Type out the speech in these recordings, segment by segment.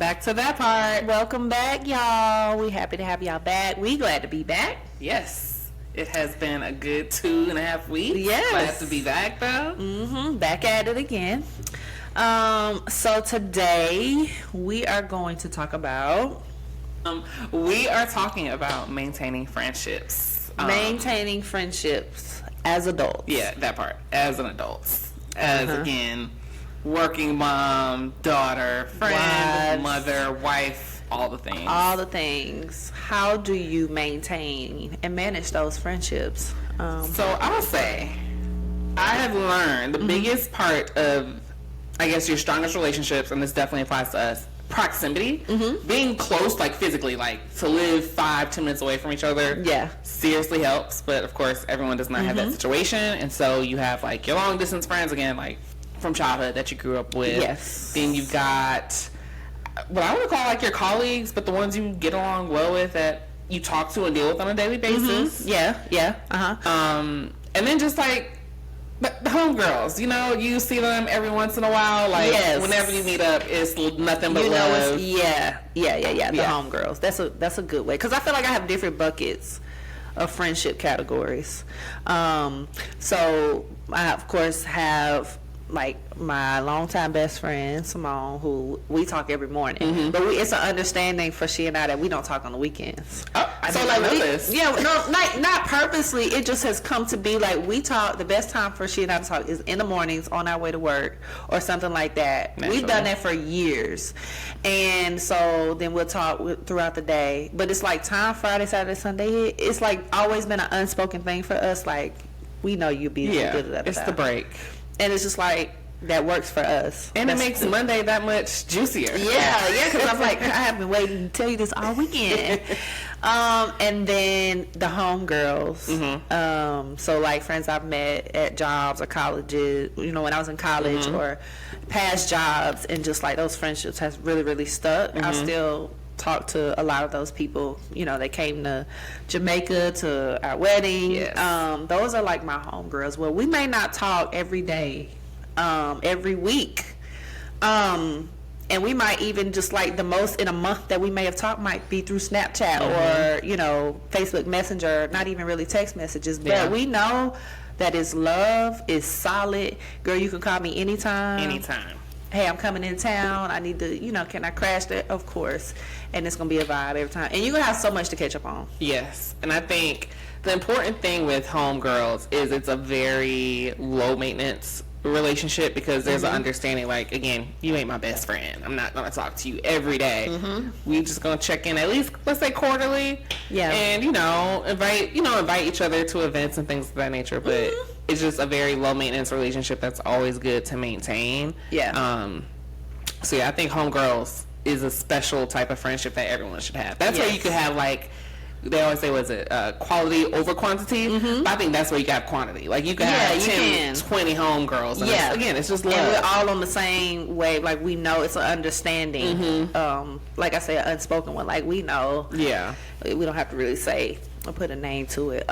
back to that part. Welcome back, y'all. We happy to have y'all back. We glad to be back. Yes. It has been a good 2.5 weeks. Yes. Glad to be back, though. Back at it again. So today we are going to talk about we are talking about maintaining friendships. maintaining friendships as adults. Yeah, that part. As an adult. As, again, working mom, daughter, friend, mother, wife, all the things. All the things. How do you maintain and manage those friendships? So I'll say, I have learned the biggest part of, I guess, your strongest relationships, and this definitely applies to us, proximity. Being close, like physically, like to live 5-10 minutes away from each other. Yeah. Seriously helps, but of course everyone does not have that situation, and so you have like your long distance friends again, like from childhood that you grew up with. Yes. Then you've got what I would call like your colleagues, but the ones you get along well with that you talk to and deal with on a daily basis. Yeah. And then just like the homegirls, you know, you see them every once in a while. Like whenever you meet up, it's nothing but love. The homegirls. That's a good way, because I feel like I have different buckets of friendship categories. So I of course have like my longtime best friend Simone, who we talk every morning, but it's an understanding for she and I that we don't talk on the weekends. I didn't know this. Yeah, no, not purposely. It just has come to be like we talk. The best time for she and I to talk is in the mornings on our way to work or something like that. Naturally. We've done that for years, and so then we'll talk throughout the day. But it's like time Friday, Saturday, Sunday. It's like always been an unspoken thing for us. Like we know you be it's the break. And it's just like, that works for us. And it makes Monday that much juicier. Yeah, because I'm like, I have been waiting to tell you this all weekend. And then the homegirls. So like friends I've met at jobs or colleges, you know, when I was in college or past jobs, and just like those friendships has really, really stuck. I still talk to a lot of those people. You know, they came to Jamaica to our wedding. Those are like my homegirls. Well, we may not talk every day, every week, and we might even just like the most in a month that we may have talked might be through Snapchat or, you know, Facebook Messenger, not even really text messages, but we know that is love, is solid. Girl, you can call me anytime. Hey, I'm coming in town. I need to, you know, can I crash there? Of course. And it's going to be a vibe every time. And you're going to have so much to catch up on. Yes. And I think the important thing with homegirls is it's a very low maintenance relationship, because there's an understanding, like, again, you ain't my best friend. I'm not going to talk to you every day. We just going to check in at least, let's say, quarterly. Yeah. And, you know, invite each other to events and things of that nature. But it's just a very low maintenance relationship that's always good to maintain. So yeah, I think homegirls is a special type of friendship that everyone should have. That's where you could have, like, they always say, was it quality over quantity? But I think that's where you got quantity. Like, you can have 10, 20 homegirls. Again, it's just love. And we're all on the same wave. Like, we know it's an understanding. Like I said, an unspoken one. Like, we know. Yeah. We don't have to really say or put a name to it.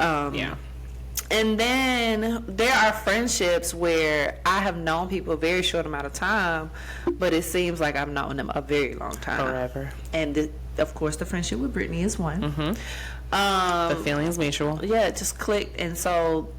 And then there are friendships where I have known people a very short amount of time, but it seems like I've known them a very long time. Forever. And of course, the friendship with Brittany is one. The feeling's mutual. Yeah, it just clicked. And so,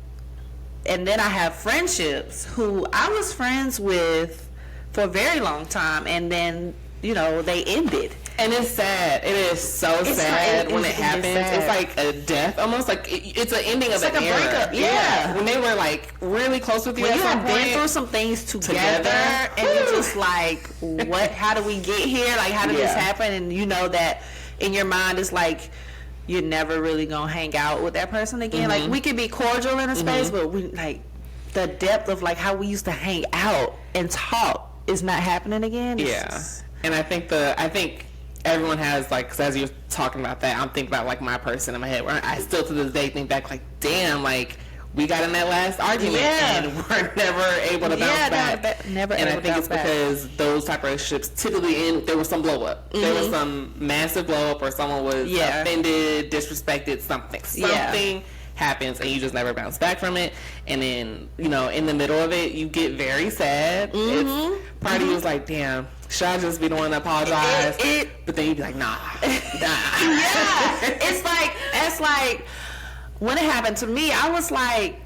and then I have friendships who I was friends with for a very long time, and then, you know, they ended. And it's sad. It is so sad when it happens. It's like a death, almost like it's an ending of an era. Breakup. Yeah. When they were like really close with you. When you have been through some things together and you're just like, what? How do we get here? Like, how did this happen? And you know that in your mind it's like you're never really gonna hang out with that person again. Like, we could be cordial in a space, but we like the depth of like how we used to hang out and talk is not happening again. And I think everyone has, like, 'cause as you're talking about that, I'm thinking about like my person in my head where I still to this day think back, like, damn, like we got in that last argument and we're never able to bounce back. Never. And I think it's because those type of relationships typically end, there was some blow up. There was some massive blow up, or someone was offended, disrespected, something happens and you just never bounce back from it. And then, you know, in the middle of it, you get very sad. It's, part of you is like, damn, should I just be the one to apologize? But then you'd be like, nah. Yeah. It's like, when it happened to me, I was like,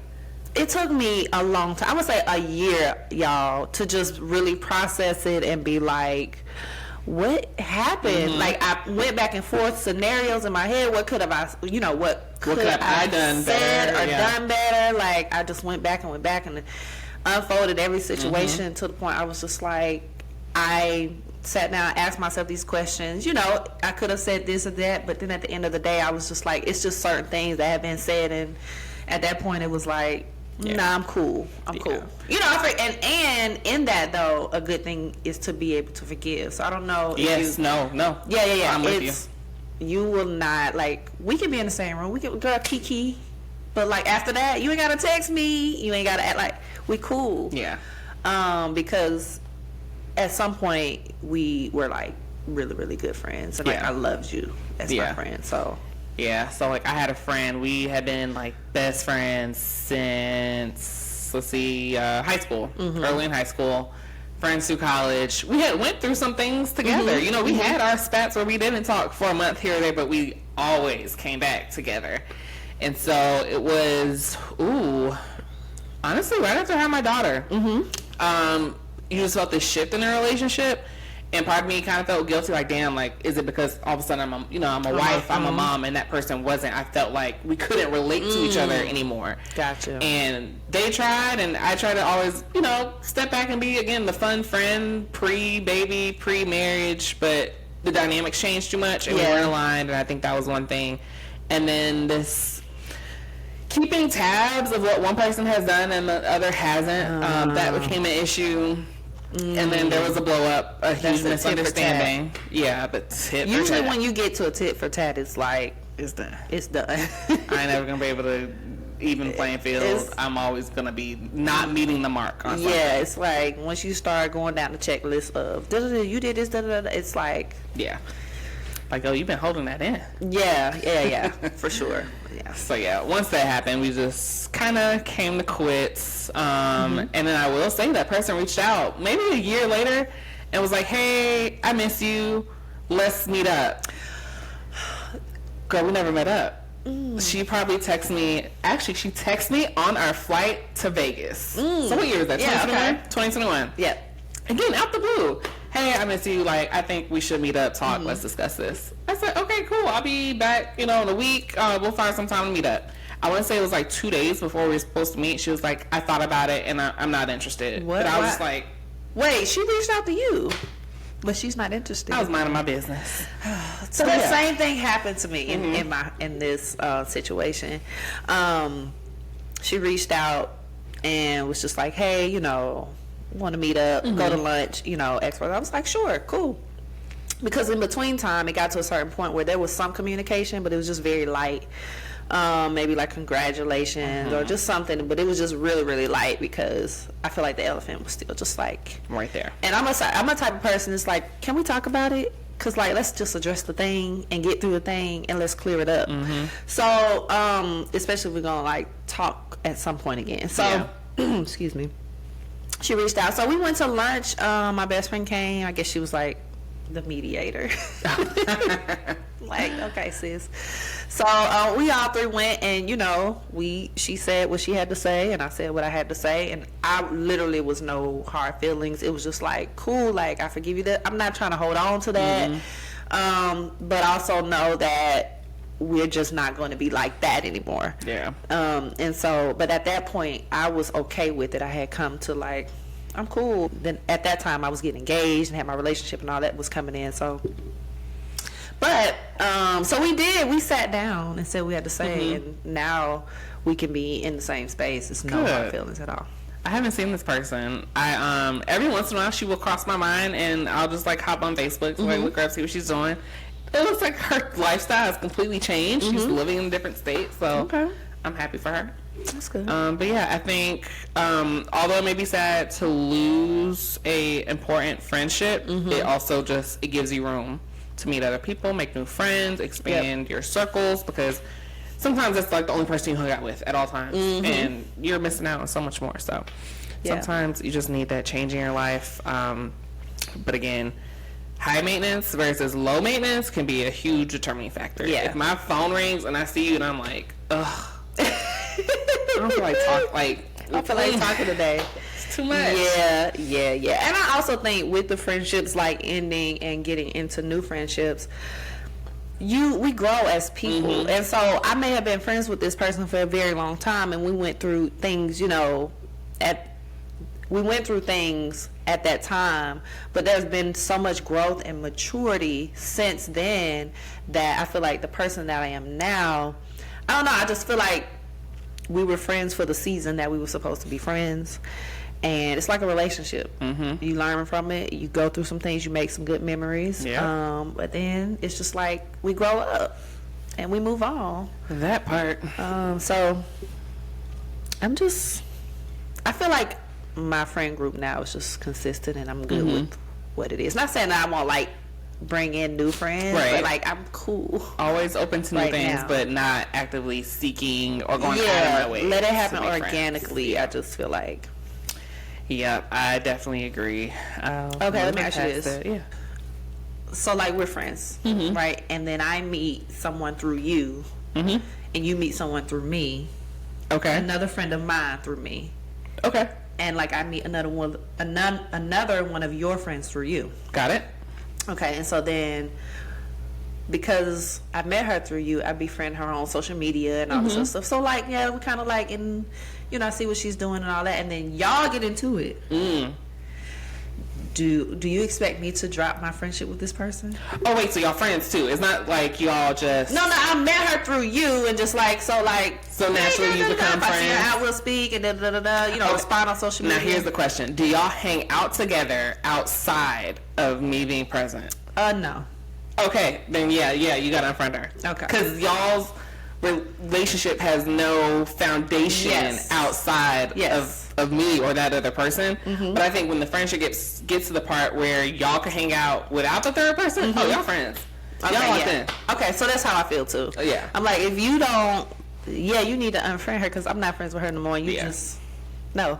it took me a long time. I would say a year, y'all, to just really process it and be like, what happened? Like, I went back and forth scenarios in my head. What could have what could I done said better? or done better? Like, I just went back and unfolded every situation to the point I was just like, I sat down, asked myself these questions. You know, I could have said this or that, but then at the end of the day, I was just like, it's just certain things that have been said, and at that point, it was like, nah, I'm cool. I'm cool. You know, and in that though, a good thing is to be able to forgive. So I don't know. Yes. No. Yeah. I'm with you. You will not, like, we can be in the same room. We can, girl, Kiki, but like after that, you ain't gotta text me. You ain't gotta act like we cool. Yeah. Because at some point we were like really, really good friends, and like I loved you as my friend. So. Yeah, so like I had a friend, we had been like best friends since, high school, early in high school, friends through college. We had went through some things together. You know, we had our spats where we didn't talk for a month here or there, but we always came back together. And so it was, honestly, right after I had my daughter, you just felt this shift in the relationship. And part of me kind of felt guilty, like, damn, like, is it because all of a sudden I'm a wife, I'm a mom, and that person wasn't? I felt like we couldn't relate to each other anymore. Gotcha. And they tried, and I tried to always, you know, step back and be, again, the fun friend, pre-baby, pre-marriage, but the dynamics changed too much, and we weren't aligned, and I think that was one thing. And then this keeping tabs of what one person has done and the other hasn't, that became an issue. And then there was a blow up, a huge misunderstanding. Yeah, but tit for usually tat. when you get to a tit for tat, it's like It's done. it's done. I ain't never gonna be able to even playing field. I'm always gonna be not meeting the mark on something. Yeah, it's like once you start going down the checklist of you did this, it's like like, oh, you've been holding that in. Yeah, for sure. Yeah. So yeah, once that happened, we just kind of came to quits. And then I will say that person reached out maybe a year later and was like, "Hey, I miss you. Let's meet up." Girl, we never met up. She probably texted me. Actually, she texted me on our flight to Vegas. So what year was that? 2021. 2021. Yeah. Again, out the blue. Hey, I miss you. Like, I think we should meet up, talk. Let's discuss this. I said, okay, cool. I'll be back, in a week. We'll find some time to meet up. I want to say it was like 2 days before we were supposed to meet. She was like, I thought about it, and I'm not interested. What? But I was just like, wait, she reached out to you, but she's not interested. I was minding my business. So the same thing happened to me in this situation. She reached out and was just like, hey, want to meet up, go to lunch, X, Y. I was like, sure, cool. Because in between time, it got to a certain point where there was some communication, but it was just very light. Maybe like congratulations or just something, but it was just really, really light because I feel like the elephant was still just like right there. And I'm a type of person that's like, can we talk about it? Because like, let's just address the thing and get through the thing and let's clear it up. So, especially if we're gonna like talk at some point again. So, excuse me. She reached out. So we went to lunch. My best friend came. I guess she was like the mediator. Like, okay, sis. So we all three went, and she said what she had to say, and I said what I had to say, and I literally was no hard feelings. It was just like, cool, like I forgive you that. I'm not trying to hold on to that, but also know that we're just not going to be like that anymore. Yeah. And so, but at that point, I was okay with it. I had come to like, I'm cool. Then at that time, I was getting engaged and had my relationship and all that was coming in. So, but so we sat down and said we had to say, and now we can be in the same space. It's no hard feelings at all. I haven't seen this person. I every once in a while she will cross my mind, and I'll just like hop on Facebook to like look her up, see what she's doing. It looks like her lifestyle has completely changed. She's living in a different state, so I'm happy for her. That's good. But yeah, I think although it may be sad to lose a important friendship, it also it gives you room to meet other people, make new friends, expand your circles, because sometimes that's like the only person you hung out with at all times, and you're missing out on so much more. So sometimes you just need that change in your life. But again, high maintenance versus low maintenance can be a huge determining factor. Yeah. If my phone rings and I see you and I'm like, ugh, I don't feel like talking today. It's too much. Yeah. And I also think with the friendships like ending and getting into new friendships, we grow as people. And so I may have been friends with this person for a very long time, and we went through things, at that time, but there's been so much growth and maturity since then that I feel like the person that I am now, I don't know, I just feel like we were friends for the season that we were supposed to be friends. And it's like a relationship. You learn from it, you go through some things, you make some good memories. But then it's just like we grow up and we move on. That part. So I feel like my friend group now is just consistent, and I'm good with what it is. Not saying that I won't like bring in new friends, but like I'm cool. Always open to new right things, now. but not actively seeking or going out of my way. Let it happen to make organically. friends. I just feel like. Yeah, I definitely agree. Okay, let me ask you this. Yeah. So like we're friends, right? And then I meet someone through you, and you meet someone through me. Okay. Another friend of mine through me. Okay. And like I meet another one of your friends through you. Got it. Okay, and so then because I met her through you, I befriend her on social media and all this other stuff. So like, yeah, we kind of like in, I see what she's doing and all that, and then y'all get into it. Do you expect me to drop my friendship with this person? Oh wait, so y'all friends too? It's not like y'all just No, I met her through you, and just like so naturally you become if I see her friends. out, we'll speak and respond on social media. Now here's the question: do y'all hang out together outside of me being present? No. Okay, then yeah, you gotta unfriend her. Okay. Because y'all's relationship has no foundation outside of me or that other person. But I think when the friendship gets to the part where y'all can hang out without the third person, oh, y'all friends. Y'all locked in. Okay, so that's how I feel too. Yeah. I'm like, if you don't, you need to unfriend her because I'm not friends with her no more. You just no.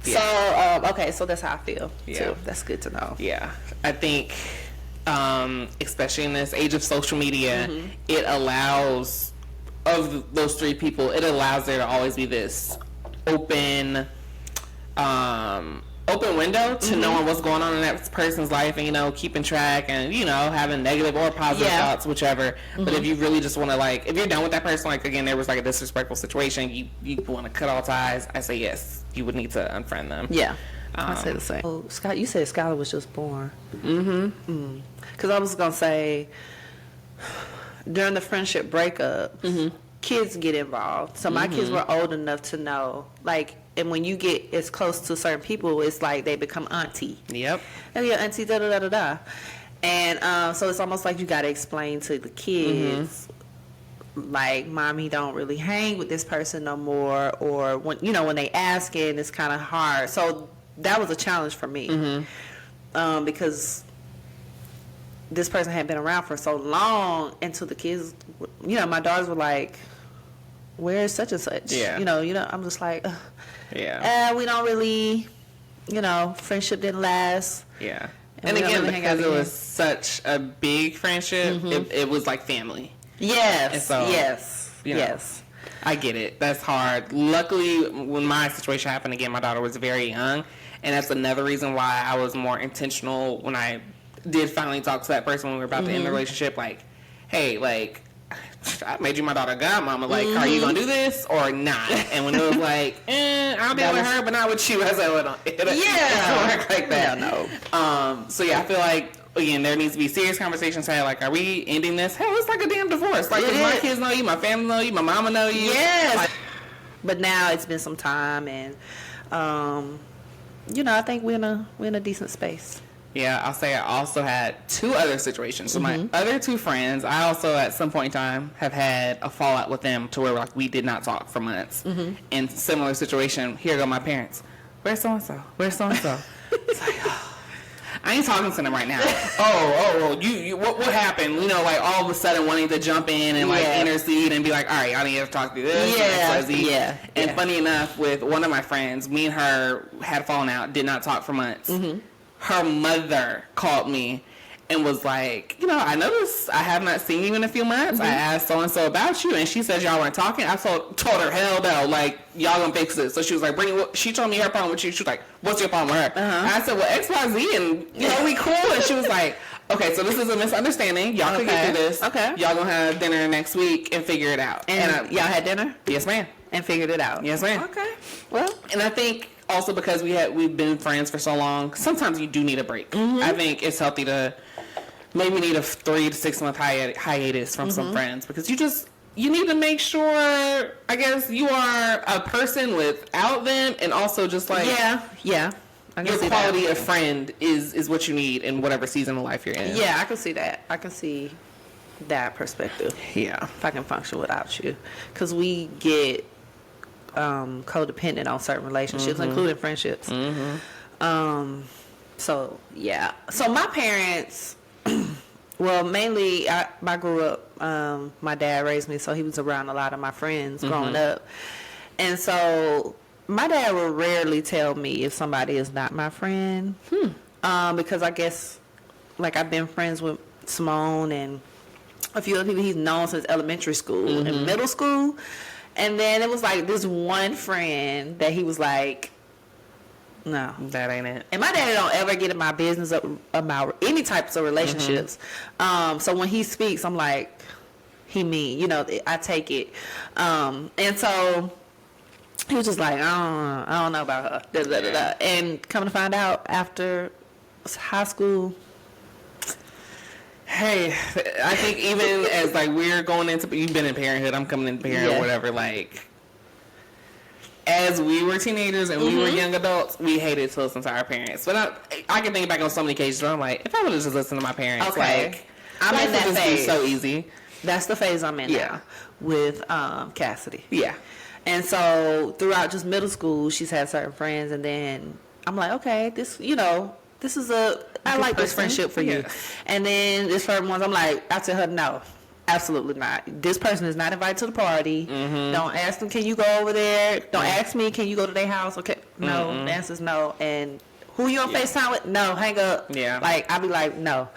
So okay, so that's how I feel too. That's good to know. Yeah, I think especially in this age of social media, it allows of those three people, it allows there to always be this open window to knowing what's going on in that person's life, and keeping track and having negative or positive thoughts, whichever. But if you really just want to if you're done with that person, like again there was like a disrespectful situation, you want to cut all ties, I say yes, you would need to unfriend them. I say the same. Oh, Scott, you said Skylar was just born. Because I was gonna say during the friendship breakup, kids get involved. So my kids were old enough to know, and when you get as close to certain people, it's like they become auntie. Yep. Oh yeah, auntie, da da da da da. And so it's almost like you got to explain to the kids, like, mommy don't really hang with this person no more, or when they ask it, it's kind of hard. So that was a challenge for me, because this person had been around for so long, and to the kids, my daughters were like, where's such and such? Yeah. I'm just like, yeah. We don't really, friendship didn't last. Yeah. And And we don't again, really hang because out it again. was such a big friendship, it was like family. Yes. And so, yes. I get it. That's hard. Luckily, when my situation happened again, my daughter was very young, and that's another reason why I was more intentional when I did finally talk to that person when we were about to end the relationship. Like, hey, I made you my daughter godmama. Are you gonna do this or not? And when it was like, I'll be with her, but not with you, I said, well, it don't work like that. No. So yeah, I feel like again there needs to be serious conversations had. Are we ending this? Hell, it's like a damn divorce. Does my kids know you, my family know you, my mama know you. Yes. But now it's been some time, and I think we're in a decent space. Yeah, I'll say I also had two other situations. So my other two friends, I also at some point in time have had a fallout with them to where we did not talk for months. In similar situation, here go my parents. Where's so and so? Where's so and so? It's like, I ain't talking to them right now. You what happened? You know, like all of a sudden wanting to jump in and like intercede and be like, all right, I need to talk to this. And funny enough, with one of my friends, me and her had fallen out, did not talk for months. Her mother called me and was like, you know, I noticed I have not seen you in a few months. I asked so-and-so about you, and she said y'all weren't talking. I told her, hell no, like, y'all gonna fix this. So she was like, she told me her problem with you. She was like, what's your problem with her? And I said, well, XYZ, and, you know, we cool. And she was like, okay, so this is a misunderstanding. Y'all can get through this. Okay. Y'all gonna have dinner next week and figure it out. And y'all had dinner? Yes, ma'am. And figured it out? Yes, ma'am. Okay. Well. And I think also because we've been friends for so long, sometimes you do need a break. I think it's healthy to maybe need a 3 to 6 month hiatus from some friends, because you need to make sure, I guess, you are a person without them, and also just like your quality of friend is what you need in whatever season of life you're in. Yeah, I can see that. I can see that perspective. Yeah, if I can function without you, because we get codependent on certain relationships, including friendships. So yeah. So my parents. Well, mainly, I grew up, my dad raised me, so he was around a lot of my friends growing up. And so my dad will rarely tell me if somebody is not my friend. Because I guess, like, I've been friends with Simone and a few other people he's known since elementary school and middle school. And then it was like this one friend that he was like, no, that ain't it. And my daddy don't ever get in my business about any types of relationships. So when he speaks, I'm like, he mean, you know, I take it. And so he was just like, I don't know about her. And coming to find out after high school. Hey, I think even as like we're going into, you've been in parenthood, I'm coming into parenthood, whatever, like, as we were teenagers and we were young adults, we hated to listen to our parents. But I can think back on so many occasions where I'm like, if I would have just listened to my parents, like, I'm in that phase. So easy. That's the phase I'm in now with Cassidy. Yeah. And so throughout just middle school, she's had certain friends, and then I'm like, okay, this, you know, this is I like this friendship for you. And then there's certain ones I'm like, I tell her no. Absolutely not. This person is not invited to the party. Don't ask them, can you go over there? Don't ask me, can you go to their house? Okay. No. The answer is no. And who you on FaceTime with? No, hang up. Yeah. Like, I'll be like, no.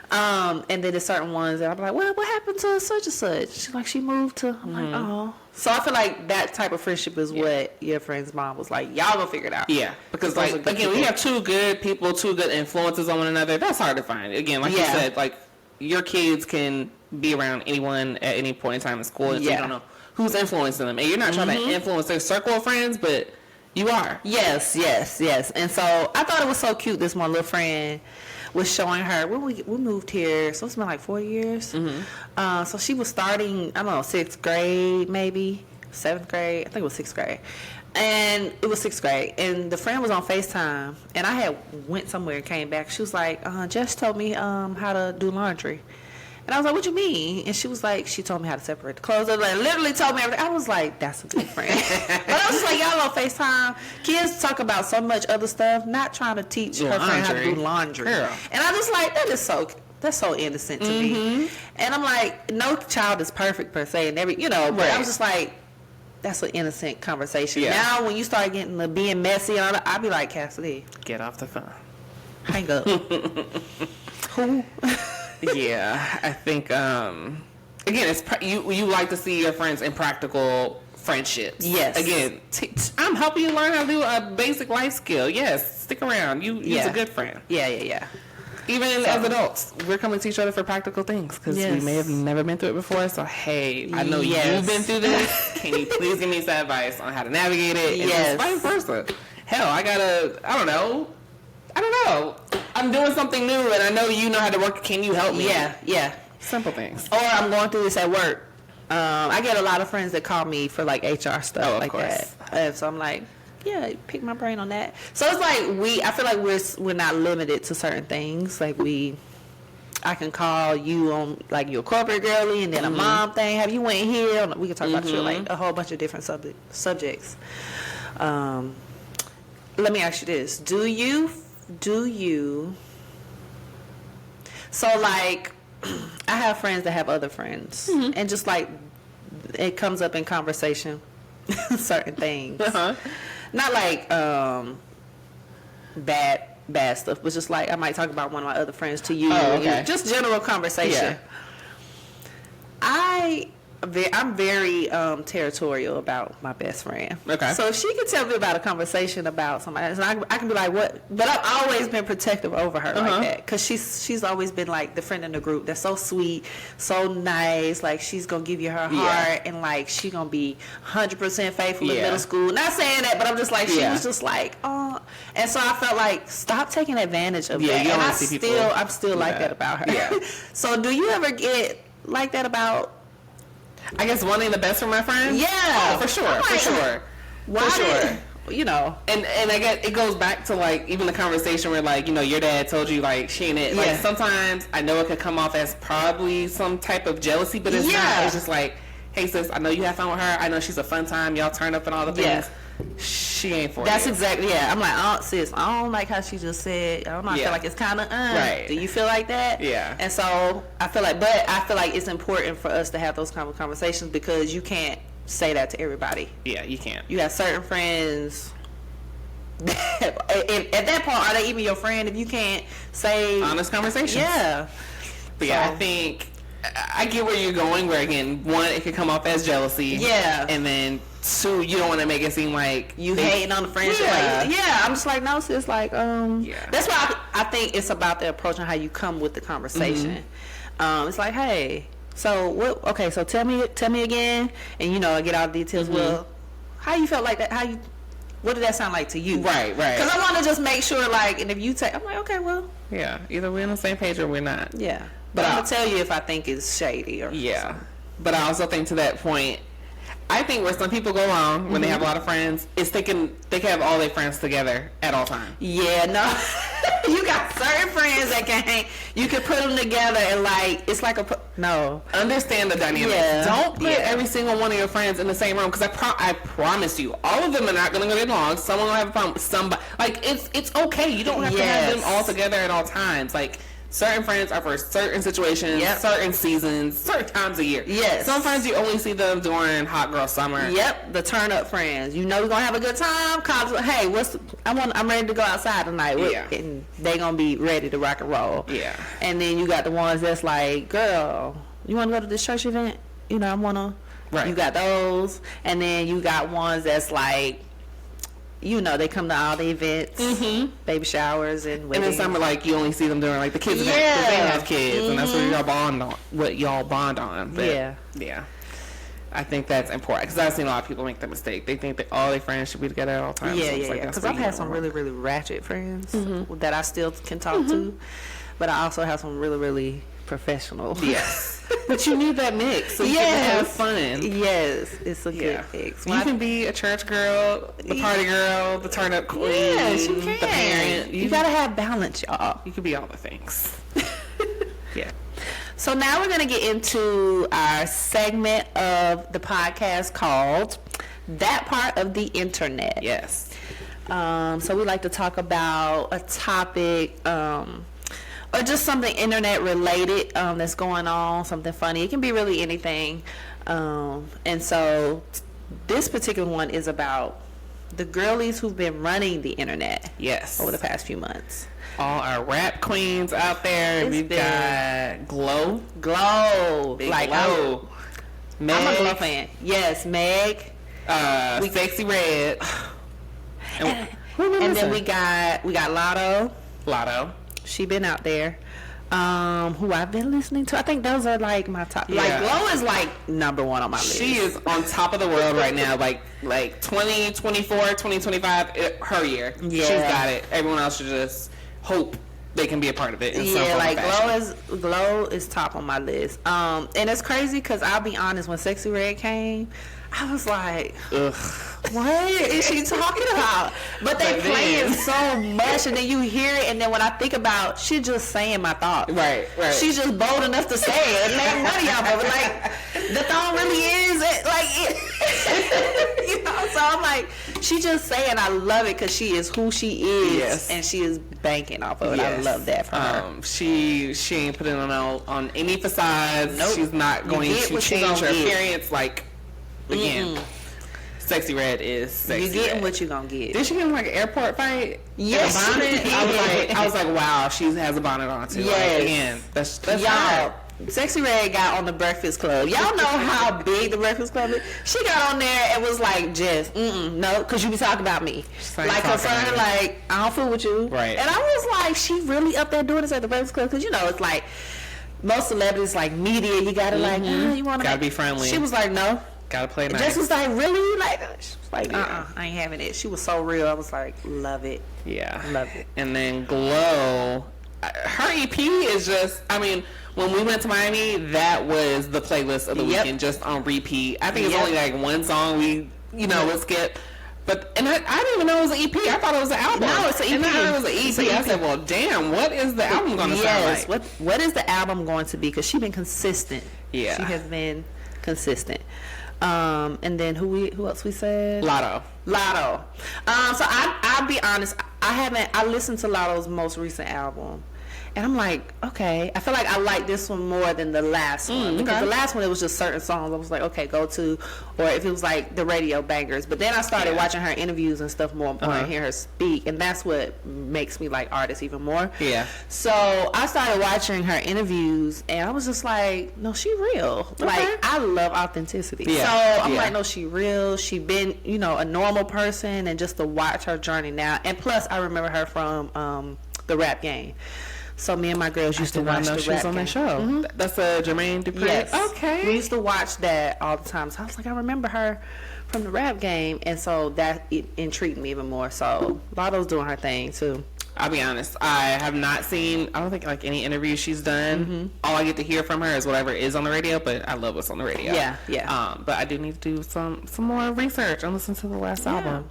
And then there's certain ones that I'll be like, well, what happened to such and such? She's like, she moved to. I'm like, oh. So I feel like that type of friendship is what your friend's mom was like, y'all gonna figure it out. Yeah. Because, like, again, we have two good people, two good influences on one another. That's hard to find. Again, like you said, like, your kids can be around anyone at any point in time in school, and so you don't know who's influencing them. And you're not trying to influence their circle of friends, but you are. Yes. And so I thought it was so cute. This one little friend was showing her when we moved here, so it's been like 4 years. So she was starting, I don't know, 6th grade, maybe 7th grade. I think it was 6th grade. And it was 6th grade, and the friend was on FaceTime, and I had went somewhere and came back. She was like, Jess told me how to do laundry. And I was like, what you mean? And she was like, she told me how to separate the clothes. And like, literally told me everything. I was like, that's a good friend. But I was just like, y'all on FaceTime. Kids talk about so much other stuff, not trying to teach her friend how to do laundry. Girl. And I was like, that's so innocent to me. And I'm like, no child is perfect per se, and every, you know, but I was just like, that's an innocent conversation. Now, when you start getting the being messy, I'll be like, Cassidy, get off the phone. Hang up. Who? Yeah, I think again, it's you like to see your friends in practical friendships. Yes. Again, I'm helping you learn how to do a basic life skill. Yes, stick around. You're a good friend. Yeah. Even as adults, we're coming to each other for practical things because we may have never been through it before. So, hey, I know you've been through this. Can you please give me some advice on how to navigate it? And vice versa. Hell, I don't know. I'm doing something new, and I know you know how to work. Can you help me? Yeah. Simple things. Or I'm going through this at work. I get a lot of friends that call me for like HR stuff like that. And so I'm like, yeah, pick my brain on that. So it's like I feel like we're not limited to certain things. Like I can call you on like your corporate girly, and then a mom thing. Have you went here? We can talk about you like a whole bunch of different subjects. Let me ask you this: Do you So like, I have friends that have other friends, and just like it comes up in conversation, certain things. Not like bad stuff, but just like I might talk about one of my other friends to you. Oh, okay. Just general conversation. Yeah. I'm very territorial about my best friend. Okay. So if she can tell me about a conversation about somebody else, and I can be like, what? But I've always been protective over her like that, because she's always been like the friend in the group that's so sweet, so nice. Like she's gonna give you her heart, and like she gonna be 100% faithful in middle school. Not saying that, but I'm just like, she was just like, oh. And so I felt like, stop taking advantage of that. You And I'm still do like that about her. Yeah. So do you ever get like that about? I guess wanting the best for my friends? Yeah. Oh, for sure. For sure. Why for sure. You know. And I guess it goes back to like even the conversation where like, you know, your dad told you like she ain't it. Like sometimes I know it could come off as probably some type of jealousy, but it's not. It's just like, hey sis, I know you have fun with her. I know she's a fun time. Y'all turn up and all the things. Yeah. She ain't for That's you. exactly, I'm like, oh, sis, I don't like how she just said, I don't know, I feel like it's kind of, right. Do you feel like that? Yeah. And so, I feel like it's important for us to have those kind of conversations, because you can't say that to everybody. Yeah, you can't. You have certain friends, at that point, are they even your friend if you can't say... honest conversations. Yeah. But yeah, I think, I get where you're going, where again, one, it could come off as jealousy. Yeah. And then two, you don't want to make it seem like you hating on the friendship. I'm just like, no, sis, like, that's why I think it's about the approach and how you come with the conversation. It's like, hey, so what? Okay, so tell me again, and you know, get all the details. Well, how you felt like that? What did that sound like to you? Right. Because I want to just make sure, like, and if you take, I'm like, okay, well, yeah, either we're on the same page or we're not. Yeah, but I'm gonna tell you if I think it's shady or something. But I also think to that point, I think where some people go wrong when they have a lot of friends is they can have all their friends together at all times. Yeah, no. You got certain friends that can hang. You can put them together and like, it's like no. Understand the dynamic. Yeah. Don't put every single one of your friends in the same room, because I promise you, all of them are not going to get along. Someone will have a problem with somebody. Like, it's okay. You don't have to have them all together at all times. Like, certain friends are for certain situations, certain seasons, certain times of year. Yes. Some friends you only see them during hot girl summer. Yep, the turn up friends. You know we're gonna have a good time. Hey, I'm ready to go outside tonight. And they gonna be ready to rock and roll. Yeah. And then you got the ones that's like, girl, you wanna go to this church event? You know, I wanna. Right. You got those, and then you got ones that's like, you know, they come to all the events, baby showers and weddings. And then some are like, you only see them during like the kids event, because they have kids, and that's what y'all bond on. But, yeah. I think that's important, because I've seen a lot of people make that mistake. They think that all their friends should be together at all times. Yeah. Because I've had some really, really ratchet friends that I still can talk to, but I also have some really, really professional. Yes. But you need that mix so you can have fun. Yes, it's a good mix. You can be a church girl, the party girl, the turn up queen, you can. the parent. You gotta have balance, y'all. You can be all the things. Yeah. So now we're gonna get into our segment of the podcast called That Part of the Internet. Yes. So we like to talk about a topic, or just something internet related that's going on, something funny. It can be really anything. And so this particular one is about the girlies who've been running the internet over the past few months. All our rap queens out there. We've got Glow. Like Glow. Meg. I'm a Glow fan. Yes, Meg. Sexy Red. And then we got Lotto. She been out there. Who I've been listening to. I think those are like my top. Yeah. Like Glow is like number one on my list. She is on top of the world right now. Like 2024, 2025, her year. Yeah. She's got it. Everyone else should just hope they can be a part of it. Glow is top on my list. And it's crazy because I'll be honest, when Sexy Red came, I was like, ugh, what is she talking about? But they play it so much, and then you hear it, and then when I think about, she just saying my thoughts. Right. She's just bold enough to say it. And make money off of it. Like, the thought really is it. Like, it, you know what I'm So I'm like, she just saying I love it because she is who she is, Yes. and she is banking off of it. I love that for her. She ain't putting on any facades. Nope. She's not going get to what you change her gonna get. appearance. Like, again, Sexy Red is sexy. You getting red. what you gonna get. Did she get in like an airport fight? Yes, In a she bonnet? did. I was like, wow, she has a bonnet on too. Yes. Like, again, that's Y'all, her. Sexy Red got on the Breakfast Club. Y'all know how big the Breakfast Club is? She got on there and was like, just, no, because you be talking about me. ain't Like, talking confirmed, about like, I don't fool with you. Right. And I was like, she really up there doing this at the Breakfast Club? Because, you know, it's like, most celebrities, like, media, you gotta, like, you want to Gotta be friendly. She was like, no. Gotta play nice. Just was like, really? Like, she was like, Yeah. I ain't having it. She was so real. I was like, love it. Yeah. Love it. And then Glow, her EP is just, I mean, when we went to Miami, that was the playlist of the weekend, just on repeat. I think it's only like one song we, would skip. But, and I didn't even know it was an EP. I thought it was an album. No, it's an EP. And I heard it was an EP. It's an I EP. said, well, damn, what is the album going to sound like? What is the album going to be? Because she's been consistent. Yeah. She has been consistent. And then who else we said? Lotto. So I'll be honest, I listened to Lotto's most recent album. And I'm like, okay, I feel like I like this one more than the last one. Because the last one, it was just certain songs. I was like, okay, go to, or if it was like the radio bangers. But then I started watching her interviews and stuff more and hear her speak. And that's what makes me like artists even more. Yeah. So I started watching her interviews and I was just like, no, she real. Okay. Like, I love authenticity. Yeah. So I'm like, no, she real. She been, a normal person, and just to watch her journey now. And plus, I remember her from the Rap Game. So me and my girls used to watch the she was Rap on Game. that show. That's a Jermaine Dupri. Yes. Okay. We used to watch that all the time. So I was like, I remember her from the Rap Game, and so that it intrigued me even more. So Lotto's doing her thing too. I'll be honest, I have not seen, I don't think like any interviews she's done. All I get to hear from her is whatever is on the radio, but I love what's on the radio. Yeah. But I do need to do some more research and listen to the last album.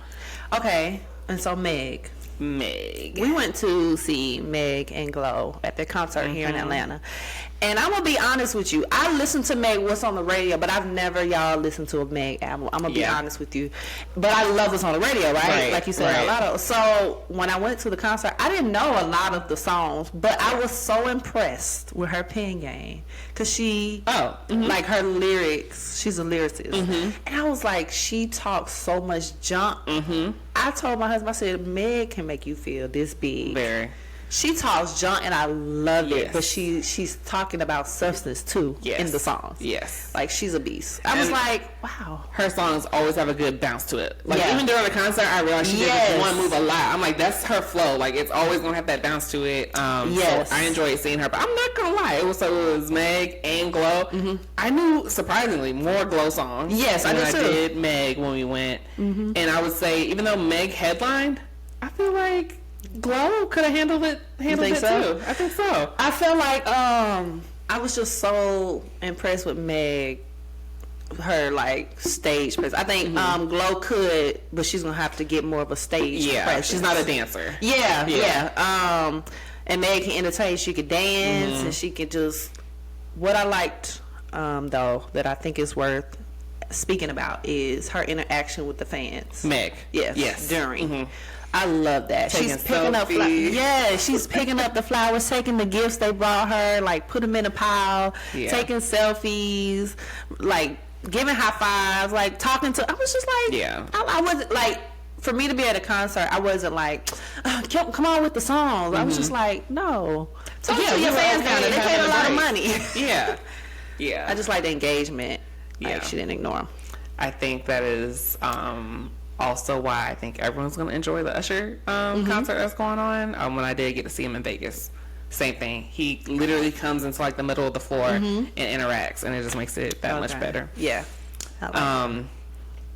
Okay. And so Meg. Meg. We went to see Meg and Glow at their concert here in Atlanta. And I'm going to be honest with you. I listened to Meg what's on the radio, but I've never, y'all, listened to a Meg album. I'm going to be honest with you. But I love what's on the radio, right? Like you said, a lot of. So when I went to the concert, I didn't know a lot of the songs, but I was so impressed with her pen game. Because she, like her lyrics, she's a lyricist. And I was like, she talks so much junk. I told my husband, I said, Meg can make you feel this big. Very. She talks junk and I love it, but she's talking about substance too in the songs. Yes. Like, she's a beast. I was like, wow. Her songs always have a good bounce to it. Like, even during the concert, I realized she did this one move a lot. I'm like, that's her flow. Like, it's always going to have that bounce to it. So I enjoyed seeing her. But I'm not going to lie. It was Meg and Glow. I knew, surprisingly, more Glow songs. Yes, I than did too. did Meg when we went. And I would say, even though Meg headlined, I feel like Glow could have handled it too. I think so. I feel like I was just so impressed with Meg, her like stage presence. I think Glow could, but she's gonna have to get more of a stage presence. She's not a dancer. Yeah. And Meg can entertain. She could dance, and she could just. What I liked though, that I think is worth speaking about, is her interaction with the fans. Meg. Yes. During. I love that. Taking she's picking up she's picking up the flowers, taking the gifts they brought her, like put them in a pile, taking selfies, like giving high fives, like talking to. I was just like, I wasn't like, for me to be at a concert, I wasn't like, come on with the songs. I was just like, no, talk to your fans down there. They paid a lot of money. Yeah. I just like the engagement. Like, she didn't ignore them. I think that is also why I think everyone's going to enjoy the Usher concert that's going on. When I did get to see him in Vegas, same thing. He literally comes into like the middle of the floor and interacts, and it just makes it that much better. Yeah.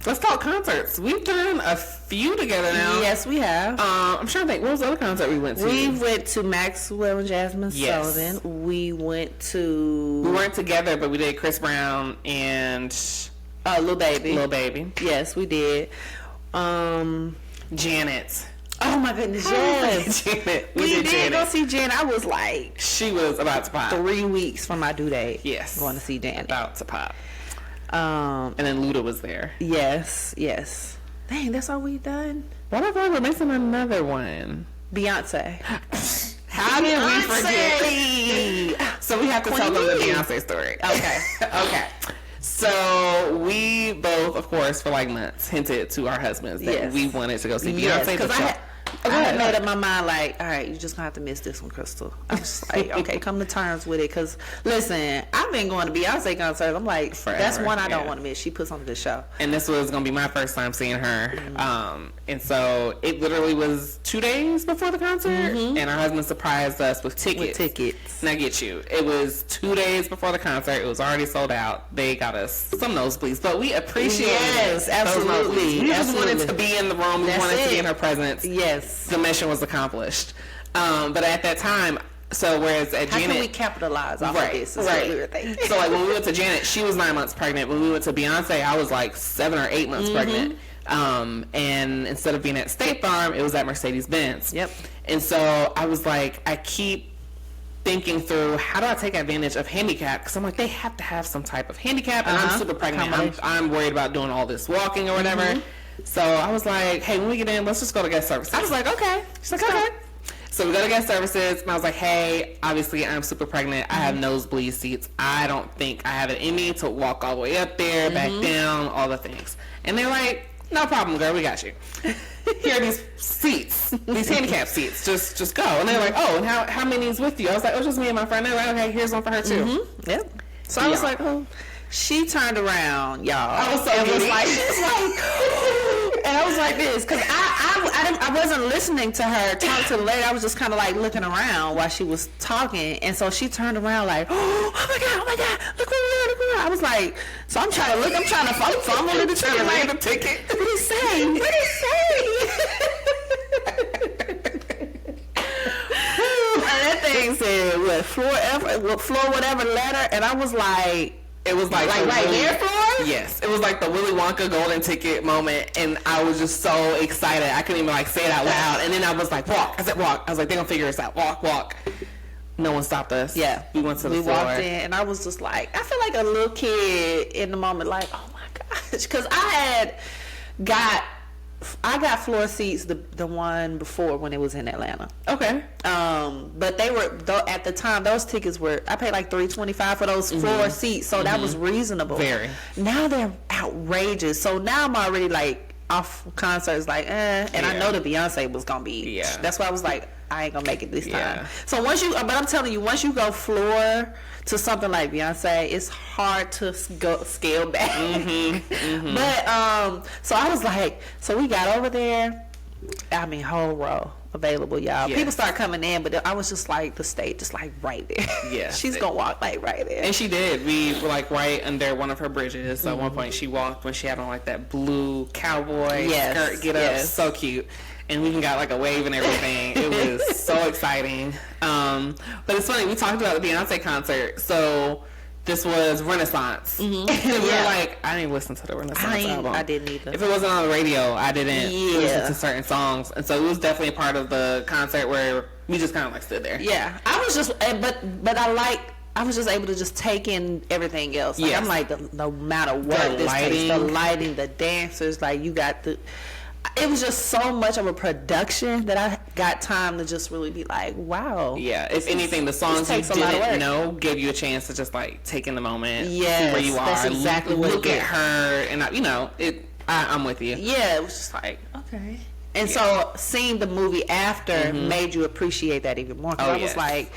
Let's talk concerts. We've done a few together now. Yes, we have. I'm trying to think. What was the other concert we went to? We went to Maxwell and Jasmine Sullivan. We went to... We weren't together, but we did Chris Brown and... Lil Baby. Lil Baby. Yes, we did. Janet. Oh my goodness, yes. Janet. We did go see Janet. I was like... She was about to pop. 3 weeks from my due date. Yes. Going to see Janet. About to pop. And then Luda was there. Yes. Dang, that's all we done. What if we're missing another one? Beyonce. How did we forget? So we have to tell them the Beyonce story. Okay. Okay. So we both, of course, for like months, hinted to our husbands that we wanted to go see Beyonce. Because I had made up my mind, like, all right, you're just gonna have to miss this one, Crystal. I'm just like, okay, come to terms with it. Because listen, I've been going to Beyonce concerts. I'm like, forever. That's one I don't want to miss. She puts on the show, and this was gonna be my first time seeing her. And so it literally was 2 days before the concert, and our husband surprised us with tickets. Now get you, it was 2 days before the concert. It was already sold out. They got us some nosebleeds, but we appreciate it. Absolutely. We just wanted to be in the room. We wanted to be in her presence. Yes. The mission was accomplished. But at that time, so whereas at Janet, how can we capitalize off of this? What we were thinking. So like when we went to Janet, she was 9 months pregnant. When we went to Beyonce, I was like 7 or 8 months pregnant. And instead of being at State Farm, it was at Mercedes-Benz. Yep. And so I was like, I keep thinking through, how do I take advantage of handicap? Because I'm like, they have to have some type of handicap, and I'm super pregnant. I'm worried about doing all this walking or whatever. So I was like, hey, when we get in, let's just go to guest services. I was like, okay. She's like, okay. So we go to guest services, and I was like, hey, obviously I'm super pregnant. I have nosebleed seats. I don't think I have it in me to walk all the way up there, back down, all the things. And they're like, no problem, girl, we got you. Here are these seats, these handicap seats. Just go. And they're like, oh, and how many's with you? I was like, oh, just me and my friend. They're like, okay, here's one for her too. Yep. So I was like, oh. She turned around, y'all. I was so giddy. And I was like this, because I wasn't listening to her talk to the lady. I was just kind of like looking around while she was talking. And so she turned around like, oh my God, look where we are, look where we are. I was like, so I'm trying to look, I'm trying to focus. So I'm looking at the like, the ticket. What did it say? What did it say? And that thing said, what, floor whatever letter. And I was like, it was like right there, floor? Yes, it was like the Willy Wonka golden ticket moment, and I was just so excited. I couldn't even like say it out loud. And then I was like, walk. I said, walk. I was like, they're gonna figure this out. Walk. No one stopped us. Yeah, we went to the floor. We walked in, and I was just like, I feel like a little kid in the moment, like, oh my gosh, because I got floor seats the one before when it was in Atlanta. Okay. But they were at the time, those tickets were, I paid like $325 for those floor seats, so that was reasonable. Very. Now they're outrageous. So now I'm already like off concerts, like and I know that Beyonce was gonna be. Yeah. That's why I was like, I ain't gonna make it this time. So but I'm telling you, once you go floor to something like Beyonce, it's hard to scale back. But so I was like, so we got over there. I mean, whole row available, y'all. People start coming in, but I was just like, the stage is like right there. Yeah, she's gonna walk like right there. And she did. We were like right under one of her bridges. So at one point she walked when she had on like that blue cowboy skirt get up. So cute. And we even got like a wave and everything. It was so exciting. But it's funny, we talked about the Beyonce concert. So this was Renaissance. And we were like, I didn't listen to the Renaissance album. I didn't either. If it wasn't on the radio, I didn't listen to certain songs. And so it was definitely part of the concert where we just kind of like stood there. Yeah. I was just, but I was just able to just take in everything else. Like, I'm like, no matter what this takes, the lighting, the dancers, like you got it was just so much of a production that I got time to just really be like, wow. Yeah, if anything, the songs you didn't know gave you a chance to just like take in the moment, see where you are, that's exactly look at her, and I'm with you. Yeah, it was just like, okay. And so seeing the movie after made you appreciate that even more. Because I was like,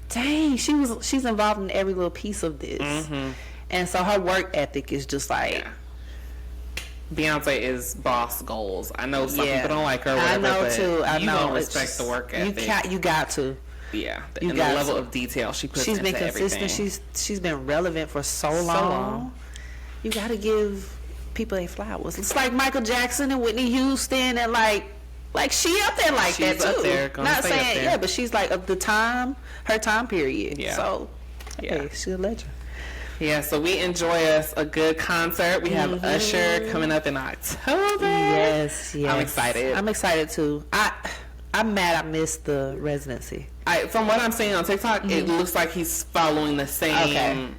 dang, she's involved in every little piece of this. And so her work ethic is just like... Beyonce is boss goals. I know some people don't like her. Whatever, I know too. I know. Don't respect the work ethic. You got to. Yeah, and the level of detail she puts into everything. She's been consistent. She's been relevant for so long. You got to give people their flowers. It's like Michael Jackson and Whitney Houston, and like she up there like she's that too. Up there, not saying but she's like of the time, her time period. Yeah. So hey, she's a legend. Yeah, so we enjoy us a good concert. We have Usher coming up in October. Yes. I'm excited. I'm excited too. I'm mad I missed the residency. From what I'm seeing on TikTok, it looks like he's following the same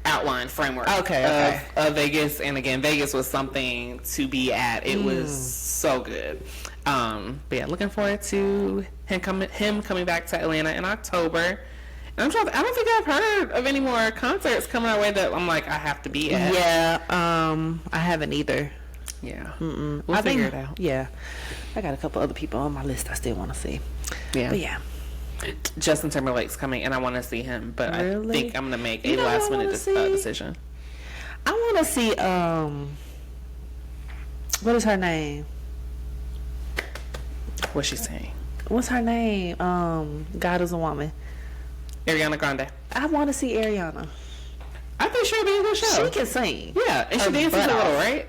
outline framework Okay. of Vegas. And again, Vegas was something to be at. It was so good. But yeah, looking forward to him coming back to Atlanta in October. And I don't think I've heard of any more concerts coming our way that I'm like, I have to be at. Yeah, I haven't either. Yeah. We'll figure it out. Yeah. I got a couple other people on my list I still want to see. Yeah. But yeah. Justin Timberlake's coming, and I want to see him, but Really? I think I'm going to make You a know what I last minute wanna see? decision. I want to see, what is her name? What's she saying? What's her name? God is a Woman. Ariana Grande. I want to see Ariana. I think she'll be a good show. She can sing. Yeah, and she Her dances a butt little, off. right?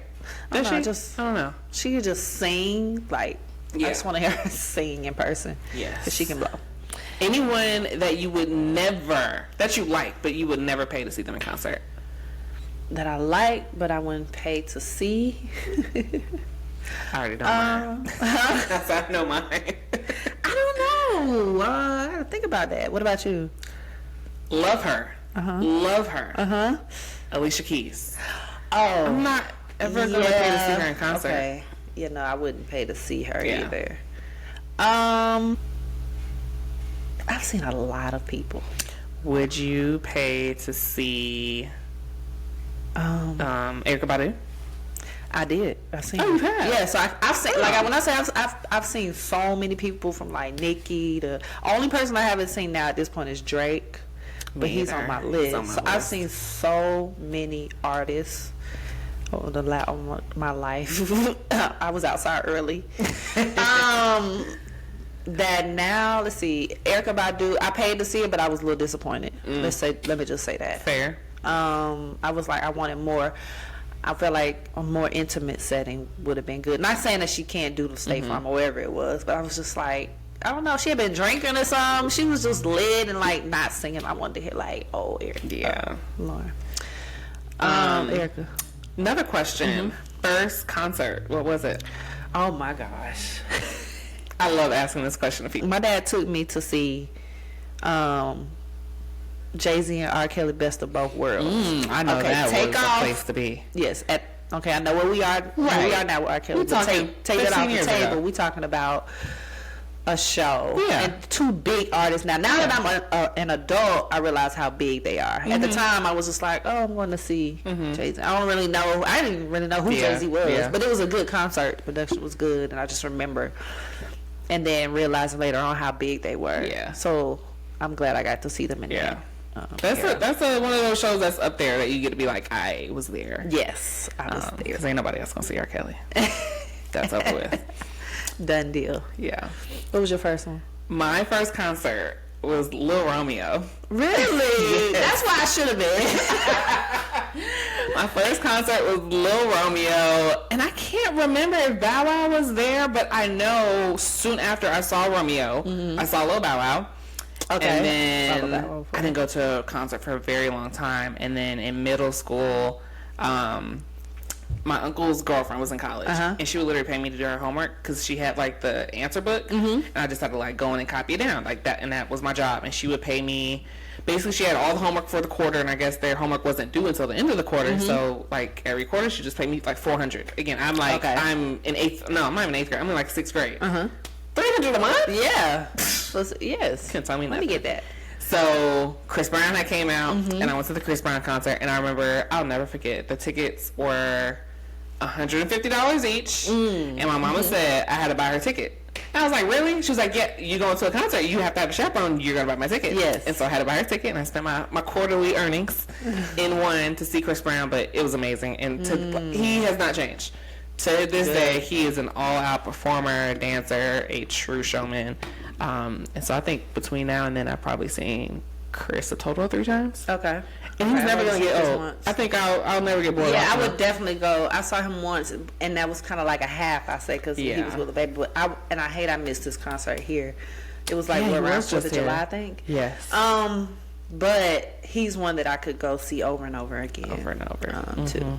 I Does don't know, she? I don't know. She could just sing, like, Yeah. I just want to hear her sing in person. Yes. Because she can blow. Anyone that you would never, that you like, but you would never pay to see them in concert. That I like, but I wouldn't pay to see. I already know mine. That's I know mine. I don't know. I gotta think about that. What about you? Love her. Love her. Uh-huh. Alicia Keys. Oh. I'm not ever going to pay to see her in concert. Okay. You know, I wouldn't pay to see her Yeah. either. I've seen a lot of people. Would you pay to see Erykah Badu? I did. I've seen. Oh, you have? Yeah. So I've seen. Like when I say I've seen so many people from like Nicki to. Only person I haven't seen now at this point is Drake, but Me he's either. on my He's list. on my So I've list. seen so many artists over my life. I was outside early. That now, let's see, Erykah Badu. I paid to see it, but I was a little disappointed. Let me just say that. Fair. I was like, I wanted more. I felt like a more intimate setting would have been good. Not saying that she can't do the State Farm or wherever it was, but I was just like, I don't know. She had been drinking or something. She was just lit and like not singing. I wanted to hear like, oh, Erykah. Yeah. Lord. Erykah. Another question. First concert. What was it? Oh my gosh. I love asking this question to people. My dad took me to see Jay-Z and R. Kelly, Best of Both Worlds. I know Okay, that take was off. a place to be. Yes. Okay, I know where we are. Where we are now with R. Kelly. We're But talking take it 15 off the years table. ago. We talking about a show. Yeah. And two big artists. Now that I'm an adult, I realize how big they are. At the time, I was just like, oh, I'm going to see Jay-Z. I didn't even really know who Jay-Z was. Yeah. But it was a good concert. The production was good. And I just remember. And then realizing later on how big they were. Yeah. So I'm glad I got to see them in Yeah. there. That's one of those shows that's up there that you get to be like, I was there. Yes, I was there. Because ain't nobody else gonna see R. Kelly. That's over with. Done deal. Yeah. What was your first one? My first concert was Lil Romeo. Really? That's why I should have been. My first concert was Lil Romeo, and I can't remember if Bow Wow was there, but I know soon after I saw Romeo, I saw Lil Bow Wow. Okay. And Saw Lil Bow then Wow I didn't go to a concert for a very long time. And then in middle school, my uncle's girlfriend was in college, and she would literally pay me to do her homework because she had like the answer book, and I just had to like go in and copy it down like that, and that was my job. And she would pay me. Basically, she had all the homework for the quarter, and I guess their homework wasn't due until the end of the quarter. So like every quarter, she just paid me like $400. Again, I'm like I'm in eighth. No, I'm not even eighth grade. I'm in like sixth grade. $300 a month? Yeah. Yes. Can't tell me Let nothing. me get that. So Chris Brown had came out, and I went to the Chris Brown concert, and I remember, I'll never forget, the tickets were $150 each, and my mama said I had to buy her ticket. And I was like, really? She was like, yeah, you going to a concert, you have to have a chaperone, you're going to buy my ticket. Yes. And so I had to buy her ticket, and I spent my quarterly earnings in one to see Chris Brown, but it was amazing, and he has not changed. To this day, he is an all-out performer, dancer, a true showman. And so I think between now and then, I've probably seen Chris a total of 3 times. Okay. And he's Okay, never I've going to only get seen old. Chris once. I think I'll never get bored. Yeah, I watching would him. definitely go. I saw him once, and that was kind of like a half, I say, because he Yeah. was with a baby. But I hate I missed this concert here. It was like Yeah, he around was 4th just of here. July, I think. Yes. But he's one that I could go see over and over again. Over and over. Too.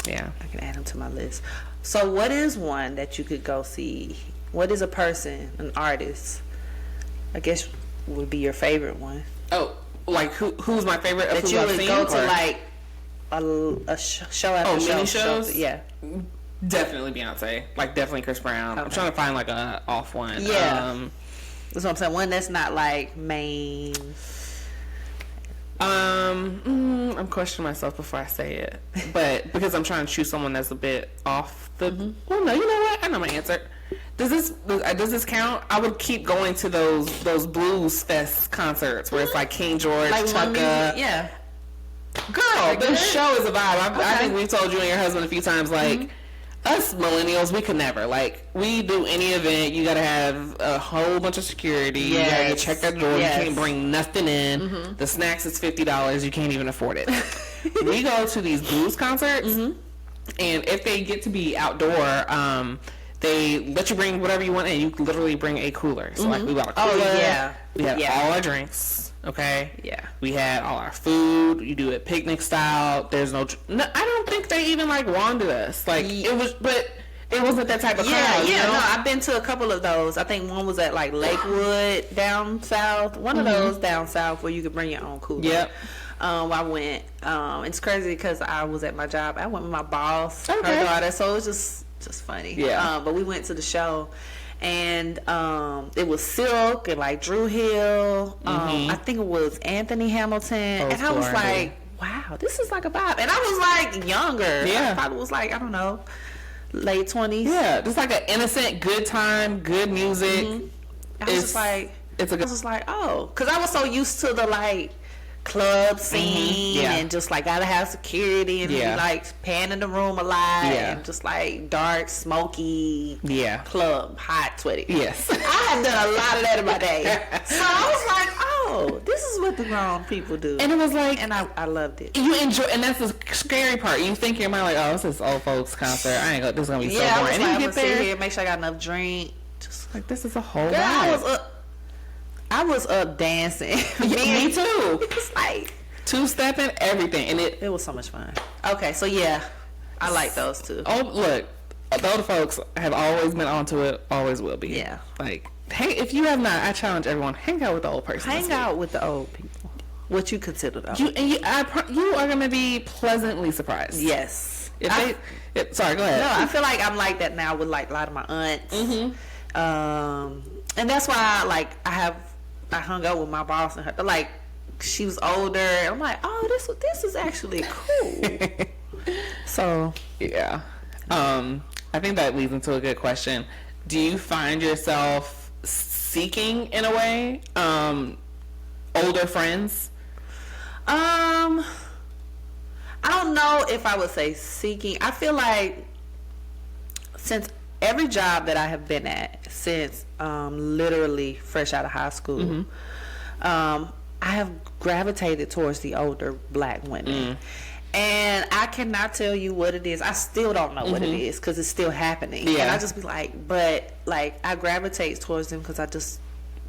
Yeah. I can add him to my list. So what is one that you could go see? What is a person, an artist, I guess would be your favorite one? Oh, like who's my favorite of that who you I've would seen, go to or- like a show after show? mini shows? Yeah. Definitely Beyonce. Like, definitely Chris Brown. I'm trying to find like a off one. Yeah. That's what I'm saying. One that's not like main. I'm questioning myself before I say it, but because I'm trying to choose someone that's a bit off the. Well, no, you know what? I know my answer. Does this count? I would keep going to those blues fest concerts where it's like King George, Like one Chaka. yeah. Girl, this show is a vibe. I think we've told you and your husband a few times, like, us millennials, we could never. Like, we do any event, you gotta have a whole bunch of security. You gotta get checked at the door. Yes. You can't bring nothing in. The snacks is $50. You can't even afford it. We go to these blues concerts, and if they get to be outdoor, they let you bring whatever you want in. You literally bring a cooler. So, like, we bought a cooler. Oh, yeah. We had Yeah. all our drinks. Okay. Yeah. We had all our food. You do it picnic style. There's no. I don't think they even like wanted us. Like it was, but it wasn't that type of crowd. Yeah. You know? No, I've been to a couple of those. I think one was at like Lakewood down south. One of those down south where you could bring your own cooler. Yep. I went. It's crazy because I was at my job. I went with my boss, her Okay. daughter. So it was just funny. Yeah. But we went to the show. And it was Silk and like Drew Hill. I think it was Anthony Hamilton. And I was like, wow, this is like a vibe. And I was like younger. Yeah. I probably was like, I don't know, late 20s. Yeah, just like an innocent, good time, good music. I was just like, it's a I good. was just like, oh, because I was so used to the like club scene Yeah. and just like gotta have security and Yeah. be like panning the room a lot Yeah. and just like dark, smoky Yeah. club, hot, sweaty. Yes. I have done a lot of that in my day. So I was like, oh, this is what the grown people do. And it was like, And I loved it. you enjoy, and that's the scary part. You think in your mind like, oh, this is old folks concert. I ain't gonna. This is gonna be so Yeah, I boring. was And like, then I'm you gonna get sit there, here, make sure I got enough drink. Just like this is a whole girl, vibe. I was up dancing. Me too. It's like Two-stepping, everything, and it was so much fun. Okay, so yeah, I like those too. Oh, look, the older folks have always been onto it, always will be. Yeah. Like, hey, if you have not, I challenge everyone, hang out with the old person. Hang out with the old people. What you consider though? You are going to be pleasantly surprised. Yes. Sorry, go ahead. No, I feel like I'm like that now with like a lot of my aunts. And that's why I hung out with my boss and her. Like, she was older. And I'm like, oh, this is actually cool. So Yeah. I think that leads into a good question. Do you find yourself seeking, in a way, older friends? I don't know if I would say seeking. I feel like since every job that I have been at since literally fresh out of high school, I have gravitated towards the older black women. And I cannot tell you what it is. I still don't know what it is because it's still happening. Yeah. And I just be like, but like I gravitate towards them because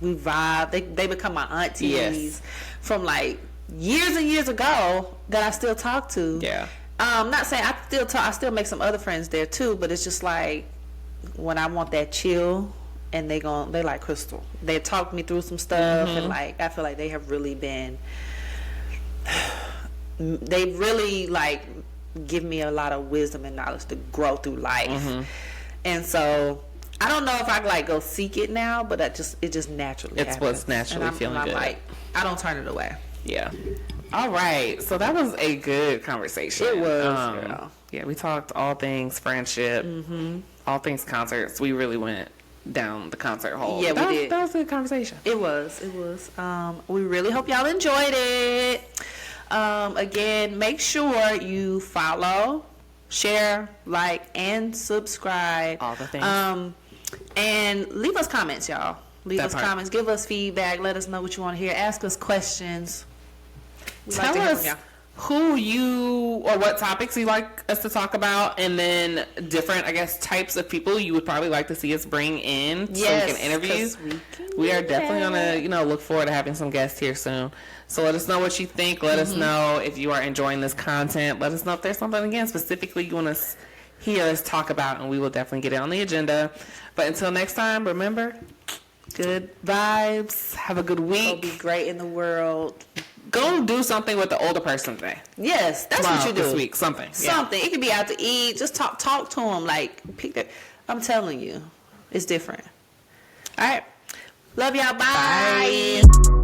we vibe. They become my aunties Yes. from like years and years ago that I still talk to. Yeah. Not saying I still make some other friends there too, but it's just like when I want that chill and they like Crystal. They talk me through some stuff and like I feel like they have really been they really like give me a lot of wisdom and knowledge to grow through life. And so I don't know if I like go seek it now, but it just naturally It's happens. what's naturally feeling I'm good. like, I don't turn it away. Yeah. All right. So that was a good conversation. It was, girl. Yeah, we talked all things friendship, all things concerts. We really went down the concert hole. Yeah, we did. That was a good conversation. It was. We really hope y'all enjoyed it. Again, make sure you follow, share, like, and subscribe. All the things. And leave us comments, y'all. Leave That us part. comments. Give us feedback. Let us know what you want to hear. Ask us questions. We like Tell to hear from us y'all. who you or what topics you like us to talk about, and then different, I guess, types of people you would probably like to see us bring in so we can interview. 'Cause We are do definitely that. gonna, look forward to having some guests here soon. So let us know what you think. Let us know if you are enjoying this content. Let us know if there's something again specifically you want to hear us talk about, and we will definitely get it on the agenda. But until next time, remember, good vibes. Have a good Go week. be great in the world. Go do something with the older person today. Yes, that's what you do. This week, something. Something. It could be out to eat. Just talk to them. Like, pick that. I'm telling you, it's different. All right. Love y'all. Bye. Bye.